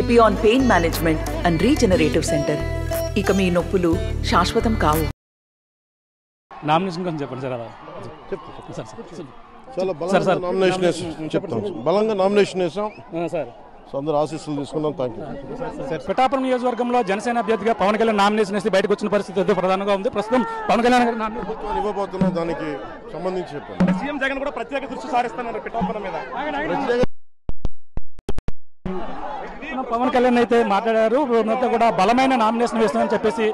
Epione pain management and regenerative centre. ఇక మీ నొప్పులు శాశ్వతం కావు. నామినేషన్ గురించి చెప్పండి సార్. అలా చాలా బలంగా నామినేషన్ చెప్తాం. బలంగా నామినేషన్ వేసాం సార్. సో అందరూ ఆశీస్సులు తీసుకున్నాం. Thank you. పిఠాపురం నియోజకవర్గంలో జనసేన అభ్యర్థిగా పవన్ కళ్యాణ్ నామినేషన్ వేసి బయటకు వచ్చిన పరిస్థితి ఎంతో ప్రధానంగా ఉంది. ప్రస్తుతం పవన్ కళ్యాణ్ గారు ప్రభుత్వాన్ని ఇవ్వబోతున్నా దానికి సంబంధించి చెప్పాను. సీఎం జగన్ కూడా ప్రత్యేక దృష్టి సారిస్తున్నారు పిఠాపురం మీద. పవన్ కళ్యాణ్ అయితే మాట్లాడారు. ఇప్పుడంతా కూడా బలమైన నామినేషన్ వేస్తామని చెప్పేసి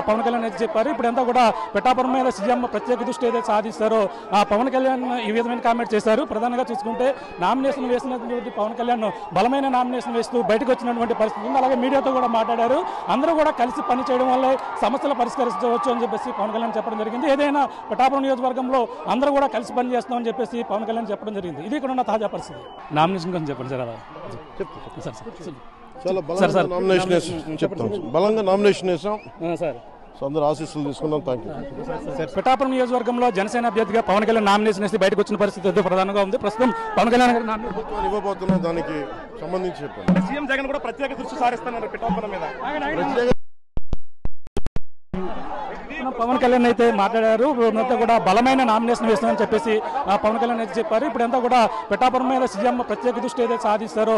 పవన్ కళ్యాణ్ అయితే చెప్పారు. ఇప్పుడంతా కూడా పిఠాపురం మీద సీఎం ప్రత్యేక దృష్టి ఏదైతే సాధిస్తారో పవన్ కళ్యాణ్ ఈ విధమైన కామెంట్ చేశారు. ప్రధానంగా చూసుకుంటే నామినేషన్ వేసినటువంటి పవన్ కళ్యాణ్ బలమైన నామినేషన్ వేస్తూ బయటకు వచ్చినటువంటి పరిస్థితి ఉంది. అలాగే మీడియాతో కూడా మాట్లాడారు. అందరూ కూడా కలిసి పని చేయడం వల్లే సమస్యలు పరిష్కరించవచ్చు అని చెప్పేసి పవన్ కళ్యాణ్ చెప్పడం జరిగింది. ఏదైనా పిఠాపురం నియోజకవర్గంలో అందరూ కూడా కలిసి పని చేస్తామని చెప్పేసి పవన్ కళ్యాణ్ చెప్పడం జరిగింది. ఇది ఇక్కడ ఉన్న తాజా పరిస్థితి. నామినేషన్ గురించి చెప్పండి సార్. అలా చాలా బలంగా నామినేషన్ చెప్తాం. బలంగా నామినేషన్ వేసాం సార్. సో అందరూ ఆశీస్సులు తీసుకున్నాం. Thank you. పిఠాపురం నియోజకవర్గంలో జనసేన అభ్యర్థిగా పవన్ కళ్యాణ్ నామినేషన్ వేసి బయటకు వచ్చిన పరిస్థితి ఎంతో ప్రధానంగా ఉంది. ప్రస్తుతం పవన్ కళ్యాణ్ గారు ప్రభుత్వాన్ని ఇవ్వబోతున్నా దానికి సంబంధించి చెప్పాను. సీఎం జగన్ కూడా ప్రత్యేక దృష్టి సారిస్తున్నారు పిఠాపురం మీద. పవన్ కళ్యాణ్ అయితే మాట్లాడారు. ఇప్పుడంతా కూడా బలమైన నామినేషన్ వేస్తామని చెప్పేసి పవన్ కళ్యాణ్ అయితే చెప్పారు. ఇప్పుడంతా కూడా పిఠాపురం మీద సీఎం ప్రత్యేక దృష్టి ఏదైతే సాధిస్తారో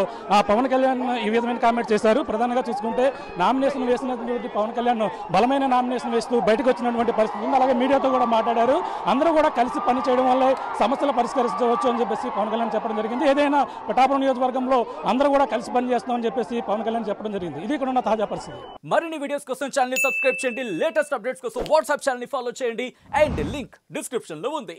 పవన్ కళ్యాణ్ ఈ విధమైన కామెంట్ చేశారు. ప్రధానంగా చూసుకుంటే నామినేషన్ వేసినటువంటి పవన్ కళ్యాణ్ బలమైన నామినేషన్ వేస్తూ బయటకు వచ్చినటువంటి పరిస్థితి ఉంది. అలాగే మీడియాతో కూడా మాట్లాడారు. అందరూ కూడా కలిసి పని చేయడం వల్లే సమస్యలు పరిష్కరించవచ్చు అని చెప్పేసి పవన్ కళ్యాణ్ చెప్పడం జరిగింది. ఏదైనా పిఠాపురం నియోజకవర్గంలో అందరూ కూడా కలిసి పని చేస్తామని చెప్పేసి పవన్ కళ్యాణ్ చెప్పడం జరిగింది. ఇది ఇక్కడ ఉన్న తాజా పరిస్థితి. మరిన్ని వీడియోస్ కోసం ఛానల్ ని సబ్స్క్రైబ్ చేయండి. లేటెస్ట్ అప్డేట్స్ కోసం వాట్సాప్ ఛానల్ ని ఫాలో చేయండి. అండ్ లింక్ డిస్క్రిప్షన్ లో ఉంది.